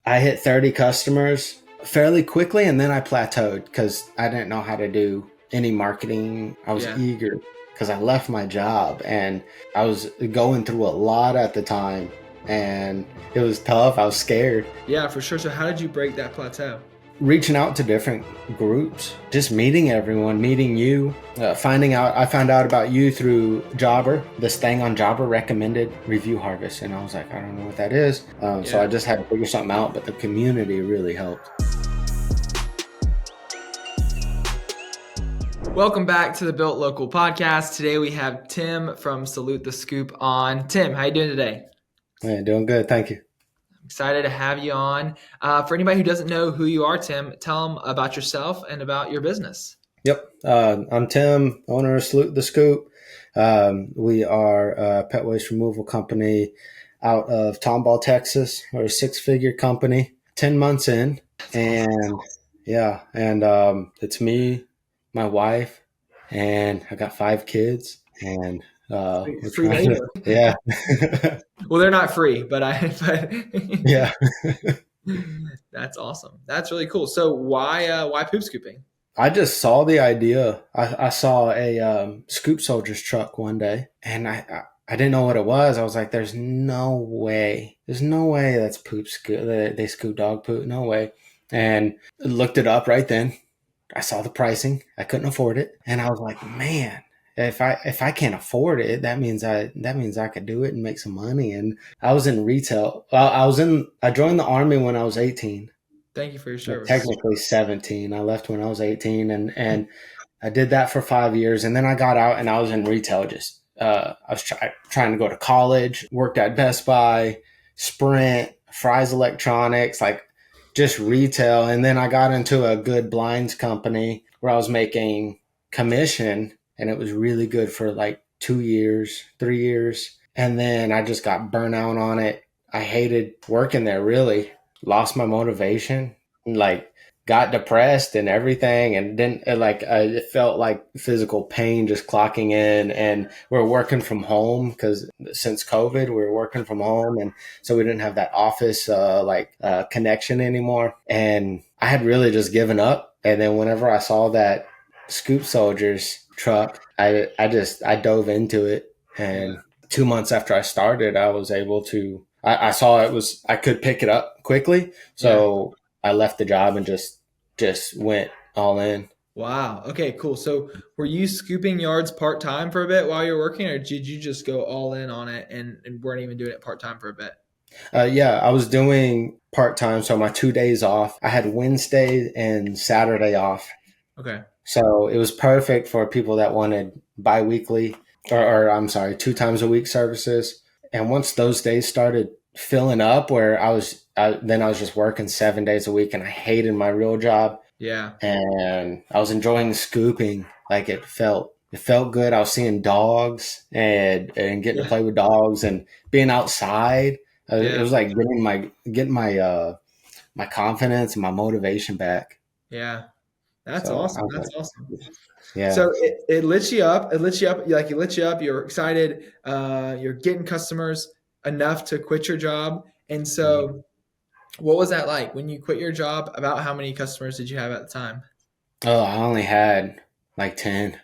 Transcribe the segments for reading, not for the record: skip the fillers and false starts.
I hit 30 customers fairly quickly, and then I plateaued because I didn't know how to do any marketing. I was Yeah. eager because I left my job and I was going through a lot at the time, and it was tough. I was scared. Yeah, for sure. So how did you break that plateau? Reaching out to different groups, just meeting everyone, meeting you, finding out. I found out about you through Jobber, this thing on Jobber recommended review harvest, and I was like, I don't know what that is. So Yeah. I just had to figure something out, but the community really helped. Welcome back to the Built Local podcast. Today we have Tim from Salute the Scoop on. Tim, how you doing today? Yeah, doing good, thank you. Excited to have you on. For anybody who doesn't know who you are, Tim, tell them about yourself and about your business. Yep, I'm Tim, owner of Salute the Scoop. We are a pet waste removal company out of Tomball, Texas. We're a six-figure company, 10 months in. And yeah, and it's me, my wife, and I got 5 kids. And we're Free trying to, labor. yeah. Well, they're not free, but Yeah. That's awesome. That's really cool. So why poop scooping? I just saw the idea. I saw a scoop soldiers truck one day, and I didn't know what it was. I was like, "There's no way. There's no way that's poop scoop. They scoop dog poop. No way." And looked it up right then. I saw the pricing. I couldn't afford it, and I was like, "Man, if I can't afford it, that means I could do it and make some money." And I was in retail. I joined the army when I was 18. Thank you for your But service. technically 17. I left when I was 18, and I did that for 5 years. And then I got out and I was in retail. I was trying to go to college, worked at Best Buy, Sprint, Fry's Electronics, like just retail. And then I got into a good blinds company where I was making commission, and it was really good for like 2 years, 3 years. And then I just got burnout on it. I hated working there, really lost my motivation, like got depressed and everything, and then it felt like physical pain just clocking in. And we're working from home because since COVID we were working from home, and so we didn't have that office connection anymore, and I had really just given up. And then whenever I saw that scoop soldiers truck, I dove into it. Yeah. And 2 months after I started, I was able to I saw I could pick it up quickly. Yeah. So I left the job and just went all in. Wow. Okay, cool. So were you scooping yards part-time for a bit while you were working, or did you just go all in on it and weren't even doing it part-time for a bit? Yeah, I was doing part time. So my 2 days off, I had Wednesday and Saturday off. Okay. So it was perfect for people that wanted biweekly or I'm sorry, 2 times a week services. And once those days started filling up, where then I was just working 7 days a week, and I hated my real job, Yeah. and I was enjoying scooping. Like it felt good. I was seeing dogs and getting to Yeah. play with dogs and being outside. It Yeah. was like getting my confidence and my motivation back. Yeah. That's So I awesome. was That's awesome. like, yeah. So it lit you up. It lit you up. Like it lit you up. You're excited. You're getting customers enough to quit your job. And so what was that like when you quit your job? About how many customers did you have at the time? Oh, I only had like 10,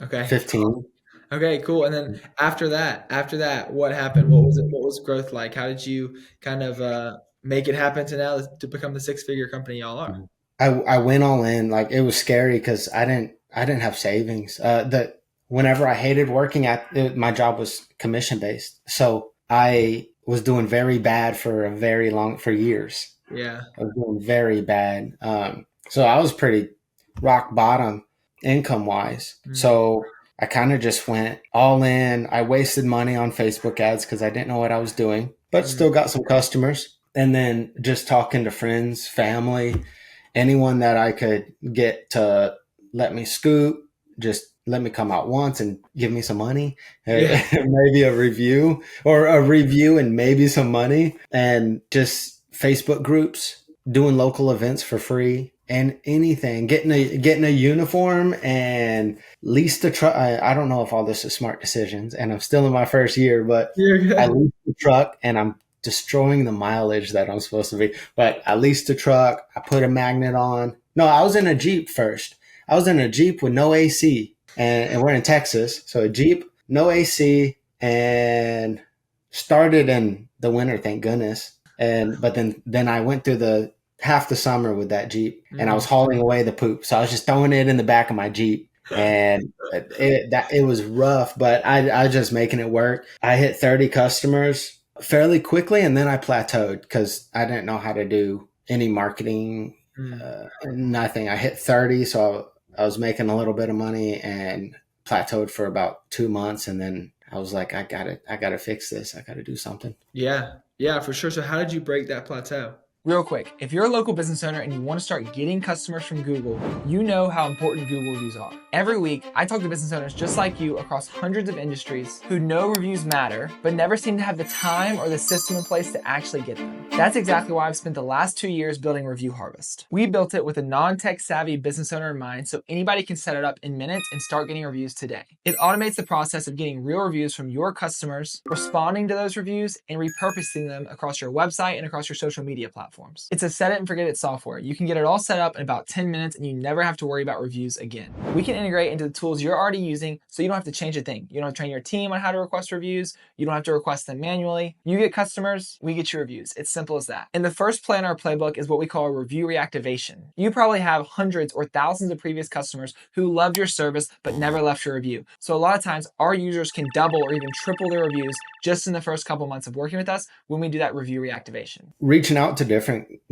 Okay. 15. Okay, cool. And then after that, what happened? What was it? What was growth like? How did you kind of make it happen to now to become the six-figure company y'all are? I went all in. Like it was scary because I didn't have savings. That whenever I hated working my job was commission based, so I was doing very bad for years. Yeah. I was doing very bad. So I was pretty rock bottom income wise. Mm, So I kind of just went all in. I wasted money on Facebook ads because I didn't know what I was doing, but mm, still got some customers. And then just talking to friends, family, anyone that I could get to let me scoop, just let me come out once and give me some money, yeah. maybe a review and maybe some money, and just Facebook groups, doing local events for free and anything, getting a uniform and leased a truck. I don't know if all this is smart decisions, and I'm still in my first year, but You're I good. leased the truck and I'm destroying the mileage that I'm supposed to be. But I leased a truck. I put a magnet on. No, I was in a Jeep first. I was in a Jeep with no AC, and we're in Texas. So a Jeep, no AC, and started in the winter, thank goodness. But then I went through the half the summer with that Jeep, and I was Mm. hauling away the poop. So I was just throwing it in the back of my Jeep, and it was rough, but I was just making it work. I hit 30 customers fairly quickly, and then I plateaued because I didn't know how to do any marketing, Mm. nothing. I hit 30, so I was making a little bit of money and plateaued for about 2 months, and then I was like, I gotta fix this. I gotta do something. Yeah. Yeah, for sure. So how did you break that plateau? Real quick, if you're a local business owner and you want to start getting customers from Google, you know how important Google reviews are. Every week, I talk to business owners just like you across hundreds of industries who know reviews matter, but never seem to have the time or the system in place to actually get them. That's exactly why I've spent the last 2 years building Review Harvest. We built it with a non-tech savvy business owner in mind, so anybody can set it up in minutes and start getting reviews today. It automates the process of getting real reviews from your customers, responding to those reviews, and repurposing them across your website and across your social media platforms. It's a set it and forget it software. You can get it all set up in about 10 minutes and you never have to worry about reviews again. We can integrate into the tools you're already using so you don't have to change a thing. You don't have to train your team on how to request reviews. You don't have to request them manually. You get customers, we get your reviews. It's simple as that. And the first play in our playbook is what we call a review reactivation. You probably have hundreds or thousands of previous customers who loved your service but never left your review. So a lot of times our users can double or even triple their reviews just in the first couple months of working with us when we do that review reactivation. Reaching out to different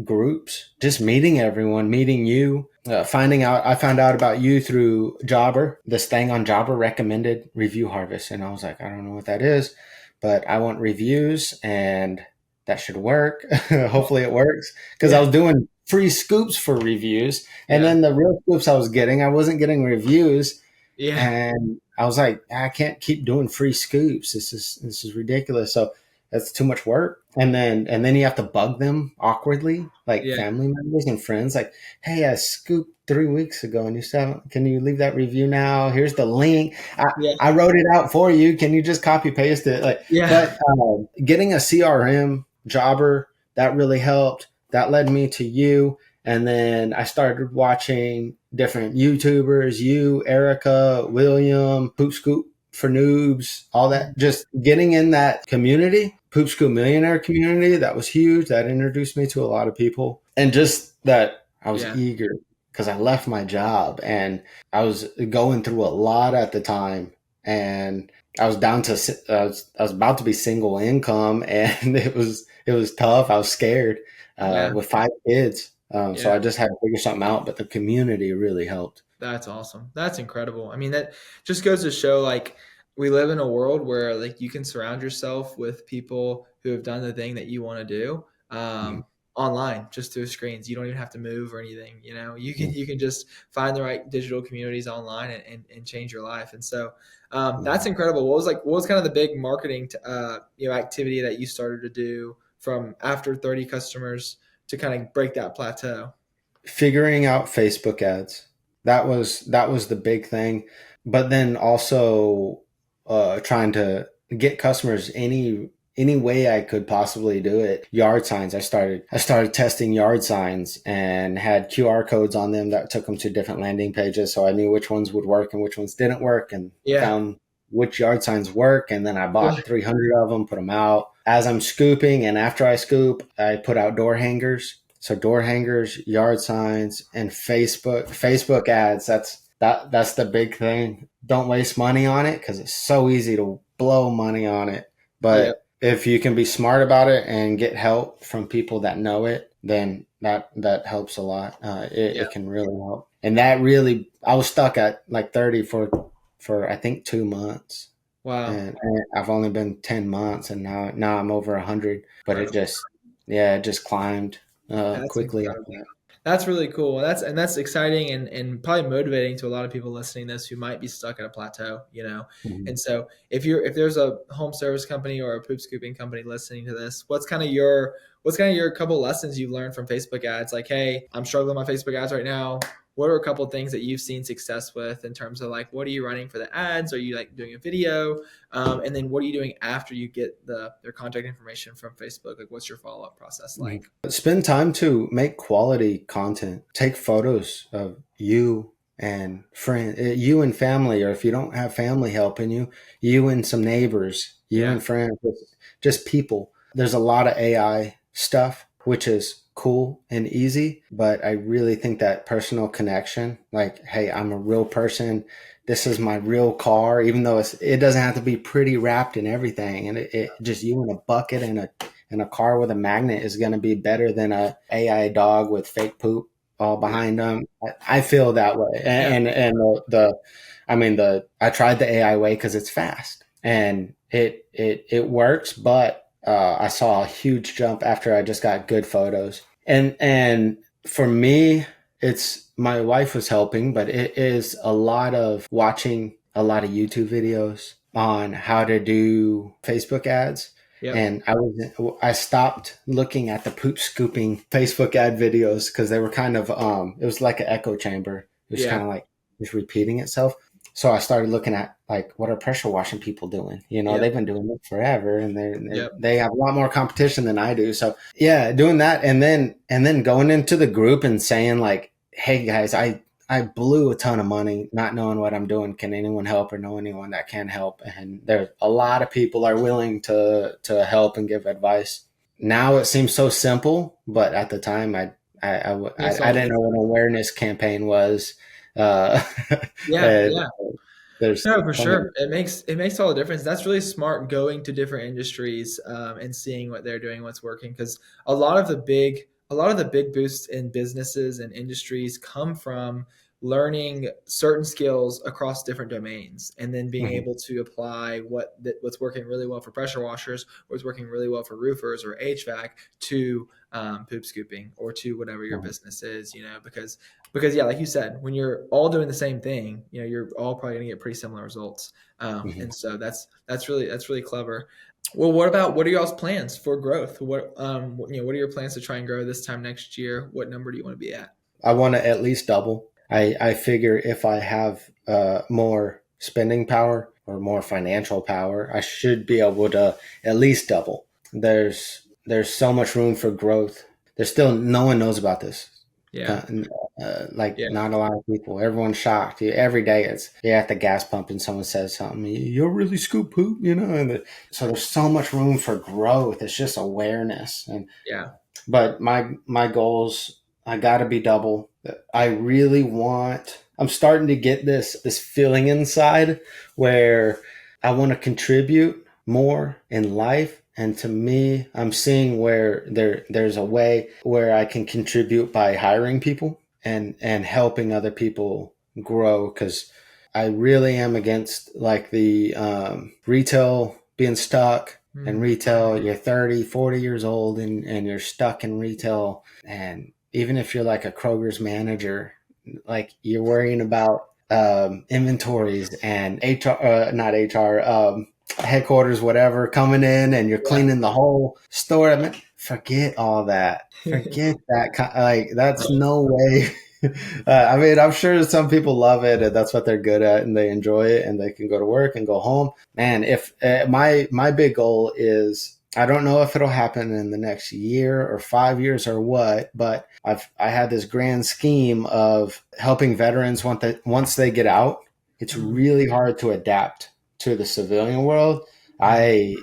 groups, just meeting everyone, meeting you, I found out about you through Jobber. This thing on Jobber recommended Review Harvest. And I was like, I don't know what that is, but I want reviews and that should work. Hopefully it works. Because I was doing free scoops for reviews. And then the real scoops I was getting, I wasn't getting reviews. Yeah. And I was like, I can't keep doing free scoops. This is ridiculous. So that's too much work. And then you have to bug them awkwardly, like Yeah. family members and friends, like, hey, I scooped 3 weeks ago and you still haven't, can you leave that review now? Here's the link. Yeah. I wrote it out for you. Can you just copy paste it? Like, Yeah. but getting a CRM Jobber, that really helped. That led me to you. And then I started watching different YouTubers, you, Erica, William, Poop Scoop for Noobs, all that. Just getting in that community, Poop Scoop Millionaire community, that was huge. That introduced me to a lot of people. And just that I was eager because I left my job and I was going through a lot at the time. And I was down to, I was about to be single income and it was tough. I was scared with 5 kids. So I just had to figure something out, but the community really helped. That's awesome. That's incredible. I mean, that just goes to show like we live in a world where like you can surround yourself with people who have done the thing that you want to do Mhm. online just through screens. You don't even have to move or anything. You know, you can just find the right digital communities online and change your life. And so that's incredible. What was kind of the big marketing activity that you started to do from after 30 customers to kind of break that plateau? Figuring out Facebook ads. That was the big thing. But then also trying to get customers any way I could possibly do it. Yard signs. I started testing yard signs and had QR codes on them that took them to different landing pages, so I knew which ones would work and which ones didn't work, and Yeah. found which yard signs work. And then I bought 300 of them, put them out. As I'm scooping and after I scoop, I put out door hangers. So door hangers, yard signs, and Facebook ads. That's the big thing. Don't waste money on it because it's so easy to blow money on it. Yeah. But if you can be smart about it and get help from people that know it, then that helps a lot. It can really help. And that really, I was stuck at like 30 for I think 2 months. Wow. And I've only been 10 months, and now I'm over 100. But it just climbed That's quickly after incredible. that. That's really cool. That's exciting and probably motivating to a lot of people listening to this who might be stuck at a plateau, you know. Mhm. And so if there's a home service company or a poop scooping company listening to this, what's kind of your couple lessons you've learned from Facebook ads? Like, hey, I'm struggling with my Facebook ads right now. what are a couple of things that you've seen success with in terms of like, what are you running for the ads? Are you like doing a video? And then what are you doing after you get their contact information from Facebook? Like, what's your follow-up process like? Spend time to make quality content. Take photos of you and you and family, or if you don't have family helping you, you and some neighbors, you and friends, just people. There's a lot of AI stuff, which is cool and easy, but I really think that personal connection, like, hey, I'm a real person. This is my real car, even though it doesn't have to be pretty wrapped in everything. And it just you in a bucket and a car with a magnet is going to be better than a AI dog with fake poop all behind them. I feel that way. And I tried the AI way because it's fast and it works, but I saw a huge jump after I just got good photos. And for me, it's my wife was helping, but it is a lot of watching a lot of YouTube videos on how to do Facebook ads. Yep. And I stopped looking at the poop scooping Facebook ad videos because they were kind of it was like an echo chamber. It was kind of like just repeating itself. So I started looking at like, what are pressure washing people doing? They've been doing it forever, and they have a lot more competition than I do. So yeah, doing that, and then going into the group and saying like, hey guys, I blew a ton of money not knowing what I'm doing. Can anyone help or know anyone that can help? And there's a lot of people are willing to help and give advice. Now it seems so simple, but at the time I didn't know what an awareness campaign was. There's no, for sure. It makes all the difference. That's really smart, going to different industries and seeing what they're doing, what's working. Because a lot of the big boosts in businesses and industries come from learning certain skills across different domains and then being able to apply what's working really well for pressure washers, what's working really well for roofers or HVAC to poop scooping or to whatever your business is, because yeah, like you said, when you're all doing the same thing, you're all probably going to get pretty similar results. And so that's really clever. Well, what are y'all's plans for growth? What are your plans to try and grow this time next year? What number do you want to be at? I want to at least double. I figure if I have more spending power or more financial power, I should be able to at least double. There's so much room for growth. There's still no one knows about this. Yeah. Not a lot of people. Everyone's shocked. Every day you're at the gas pump and someone says something, you'll really scoop poop, so there's so much room for growth. It's just awareness. But my goals, I got to be double. I'm starting to get this feeling inside where I want to contribute more in life. And to me, I'm seeing where there's a way where I can contribute by hiring people and helping other people grow. Because I really am against like the retail being stuck. In retail, you're 30, 40 years old and you're stuck in retail. And even if you're like a Kroger's manager, like you're worrying about inventories and headquarters, whatever, coming in and you're cleaning the whole store. Forget all that. Forget that. Like, that's no way. I'm sure some people love it and that's what they're good at and they enjoy it and they can go to work and go home. Man, if my big goal is, I don't know if it'll happen in the next year or 5 years or what, but I had this grand scheme of helping veterans once they get out. It's really hard to adapt to the civilian world. I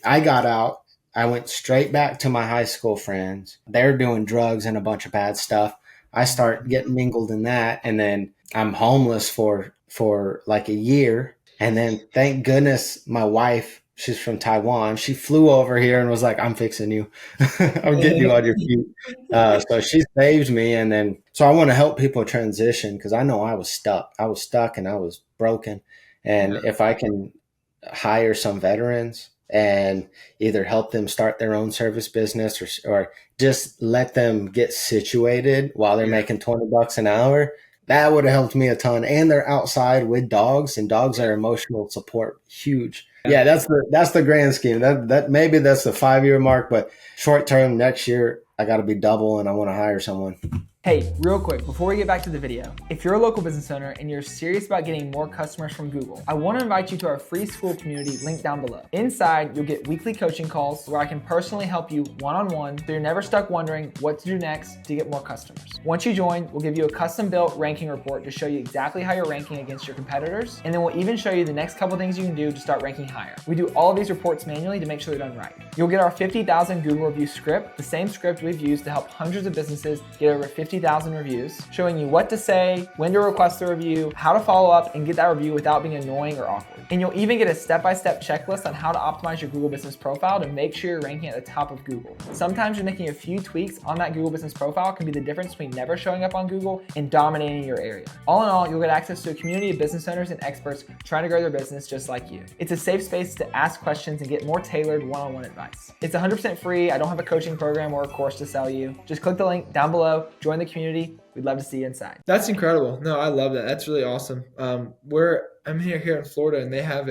got out. I went straight back to my high school friends. They're doing drugs and a bunch of bad stuff. I start getting mingled in that, and then I'm homeless for like a year. And then thank goodness my wife, she's from Taiwan. She flew over here and was like, I'm fixing you. I'm getting you on your feet. So she saved me. And then, so I want to help people transition because I know I was stuck. I was stuck and I was broken. And if I can hire some veterans and either help them start their own service business or just let them get situated while they're making $20 an hour, that would have helped me a ton. And they're outside with dogs, and dogs are emotional support. Huge. Yeah, that's the grand scheme. That maybe that's the 5-year mark, but short term next year I got to be double, and I want to hire someone. Hey, real quick, before we get back to the video, if you're a local business owner and you're serious about getting more customers from Google, I want to invite you to our free school community linked down below. Inside, you'll get weekly coaching calls where I can personally help you one-on-one so you're never stuck wondering what to do next to get more customers. Once you join, we'll give you a custom-built ranking report to show you exactly how you're ranking against your competitors, and then we'll even show you the next couple things you can do to start ranking higher. We do all of these reports manually to make sure they're done right. You'll get our 50,000 Google review script, the same script we've used to help hundreds of businesses get over 50,000 reviews, showing you what to say, when to request a review, how to follow up and get that review without being annoying or awkward. And you'll even get a step-by-step checklist on how to optimize your Google Business profile to make sure you're ranking at the top of Google. Sometimes just making a few tweaks on that Google Business profile can be the difference between never showing up on Google and dominating your area. All in all, you'll get access to a community of business owners and experts trying to grow their business just like you. It's a safe space to ask questions and get more tailored one-on-one advice. It's 100% free. I don't have a coaching program or a course to sell you. Just click the link down below, join the community. We'd love to see you inside. That's incredible. No, I love that. That's really awesome. I'm here in Florida, and they have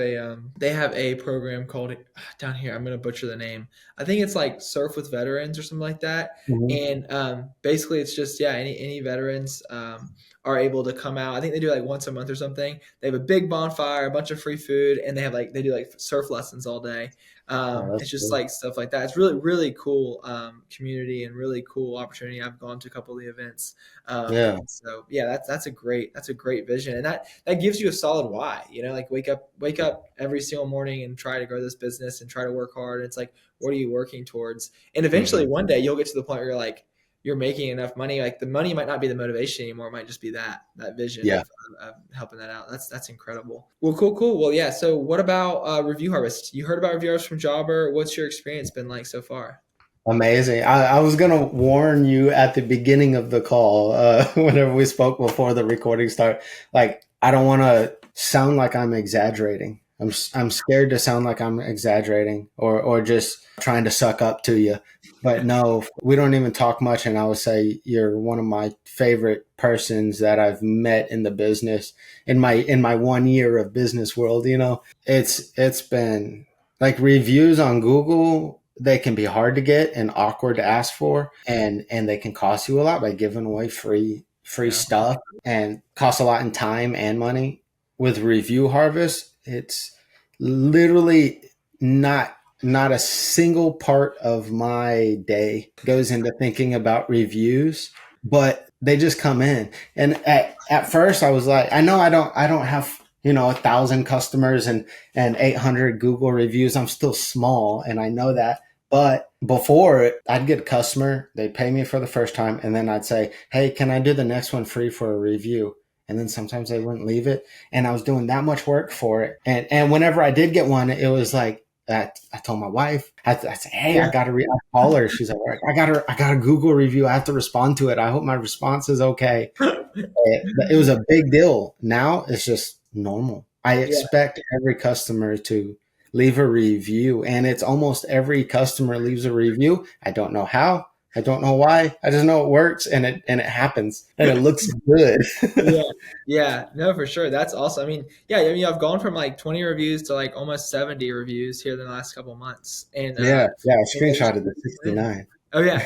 a program called down here. I'm gonna butcher the name. I think it's like Surf with Veterans or something like that. Mm-hmm. And basically, it's just any veterans are able to come out. I think they do like once a month or something. They have a big bonfire, a bunch of free food, and they do like surf lessons all day. It's just cool. Like stuff like that. It's really, really cool community and really cool opportunity. I've gone to a couple of the events. So that's a great vision. And that gives you a solid why, like wake up every single morning and try to grow this business and try to work hard. It's like, what are you working towards? And eventually one day you'll get to the point where you're like, you're making enough money. Like the money might not be the motivation anymore. It might just be that vision of helping that out. That's incredible. Well, cool. Well, yeah. So what about Review Harvest? You heard about Review Harvest from Jobber. What's your experience been like so far? Amazing. I was going to warn you at the beginning of the call, whenever we spoke before the recording started, like, I don't want to sound like I'm exaggerating. I'm scared to sound like I'm exaggerating or just trying to suck up to you. But no, we don't even talk much. And I would say you're one of my favorite persons that I've met in the business in my 1 year of business world. It's been like reviews on Google. They can be hard to get and awkward to ask for, and they can cost you a lot by giving away free stuff and cost a lot in time and money. With Review Harvest, it's literally not a single part of my day goes into thinking about reviews, but they just come in. And at first I was like, I know I don't have 1,000 customers and 800 Google reviews. I'm still small, and I know that. But before, I'd get a customer, they'd pay me for the first time, and then I'd say, hey, can I do the next one free for a review? And then sometimes they wouldn't leave it. And I was doing that much work for it. And whenever I did get one, it was like, I told my wife, I said, hey, I got to call her. She's like, I got a Google review. I have to respond to it. I hope my response is okay. It was a big deal. Now it's just normal. I expect every customer to leave a review, and it's almost every customer leaves a review. I don't know how. I don't know why. I just know it works, and it happens, and it looks good. No, for sure. That's awesome. I mean, I've gone from like 20 reviews to like almost 70 reviews here in the last couple of months. And I screenshotted the 69. Oh yeah,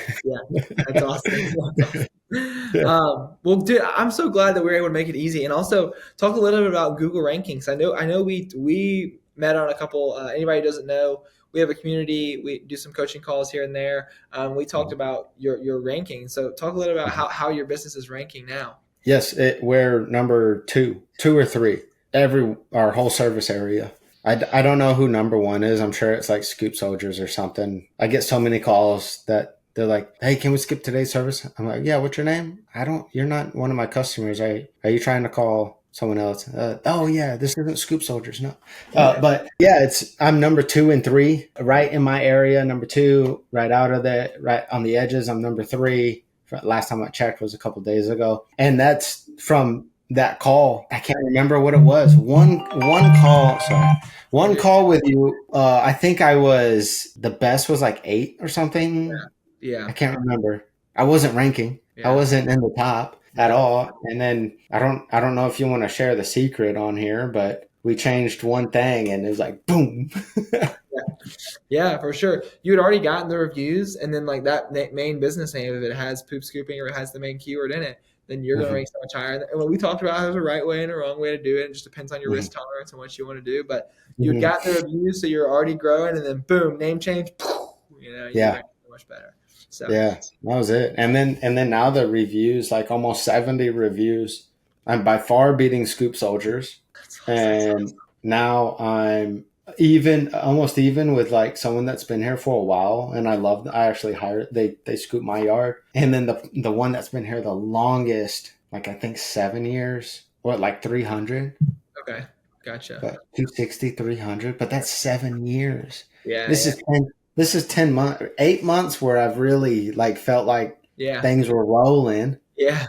that's awesome. Well, dude, I'm so glad that we were able to make it easy, and also talk a little bit about Google rankings. I know we met on a couple. Anybody who doesn't know, we have a community. We do some coaching calls here and there. We talked about your ranking. So talk a little about how your business is ranking now. Yes, we're number two or three. Our whole service area. I don't know who number one is. I'm sure it's like Scoop Soldiers or something. I get so many calls that they're like, hey, can we skip today's service? I'm like, yeah, what's your name? You're not one of my customers. Are you trying to call someone else? Oh yeah, this isn't Scoop Soldiers. No. But yeah, I'm number 2 and 3 right in my area. Number 2, right on the edges. I'm number 3. Last time I checked was a couple days ago. And that's from that call. I can't remember what it was. One call with you. I think the best was like 8 or something. Yeah. I can't remember. I wasn't ranking. I wasn't in the top at all. And then I don't know if you want to share the secret on here, but we changed one thing and it was like boom. Yeah, for sure. You had already gotten the reviews, and then like that main business name, if it has poop scooping or it has the main keyword in it, then you're going to Mhm. rank so much higher. And what we talked about, there's a right way and a wrong way to do it. It just depends on your Mhm. risk tolerance and what you want to do. But you had Mhm. gotten the reviews, so you're already growing, and then boom, name change. You Yeah. rank so much better. So Yeah, that was it. And then now the reviews, like almost 70 reviews. I'm by far beating Scoop Soldiers. that's awesome. And now I'm even almost even with like someone that's been here for a while, and I actually hired they scoop my yard. And then the one that's been here the longest, like I think 7 years, what, like 300, Okay, gotcha. but 260, 300, but that's 7 years. Yeah, This yeah, is 10 months, 8 months where I've really like felt like yeah, things were rolling. yeah.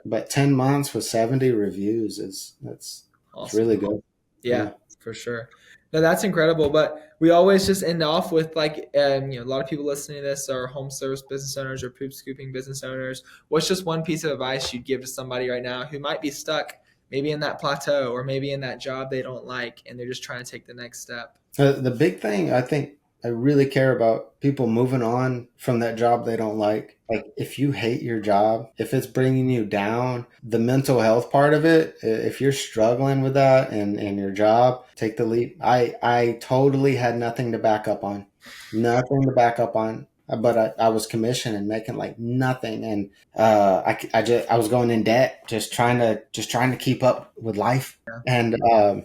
But 10 months with 70 reviews is it's Awesome. really good. Yeah, Yeah. for sure. No, that's incredible. But we always just end off with like, a lot of people listening to this are home service business owners or poop scooping business owners. What's just one piece of advice you'd give to somebody right now who might be stuck, maybe in that plateau or maybe in that job they don't like, and they're just trying to take the next step? The big thing I think I really care about people moving on from that job they don't like. Like if you hate your job, if it's bringing you down, the mental health part of it, if you're struggling with that and your job, take the leap. I totally had nothing to back up on, nothing to back up on. But I was commissioned and making like nothing, and I was going in debt, just trying to keep up with life, and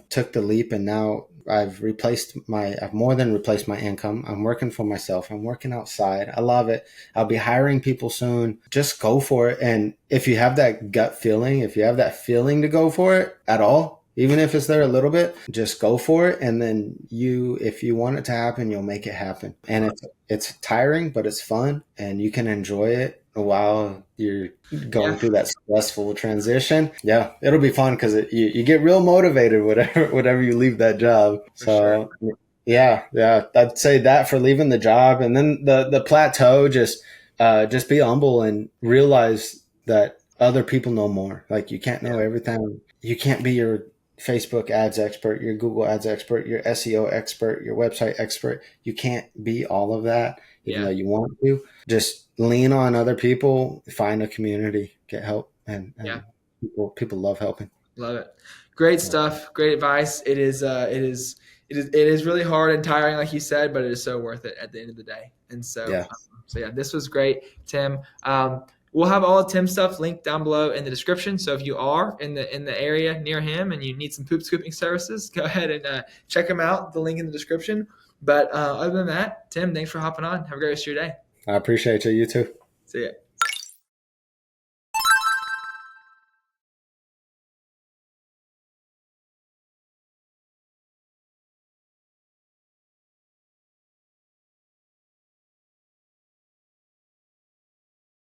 took the leap, and now I've more than replaced my income. I'm working for myself. I'm working outside. I love it. I'll be hiring people soon. Just go for it. And if you have that gut feeling, if you have that feeling to go for it at all, even if it's there a little bit, just go for it. And then if you want it to happen, you'll make it happen. And it's tiring, but it's fun and you can enjoy it while you're going Yeah, through that stressful transition. Yeah, it'll be fun because you get real motivated whatever you leave that job. for sure. So yeah, I'd say that for leaving the job, and then the plateau. Just be humble and realize that other people know more. Like you can't know Yeah, everything. You can't be your Facebook ads expert, your Google ads expert, your SEO expert, your website expert. You can't be all of that, even though yeah, you want to. Just lean on other people, find a community, get help, and yeah. people love helping. Love it. Great stuff. Great advice. It is really hard and tiring, like you said, but it is so worth it at the end of the day. And so, Yeah. so yeah, this was great, Tim. We'll have all of Tim's stuff linked down below in the description. So if you are in the area near him and you need some poop scooping services, go ahead and check him out. The link in the description. But other than that, Tim, thanks for hopping on. Have a great rest of your day. I appreciate you. You too. See ya.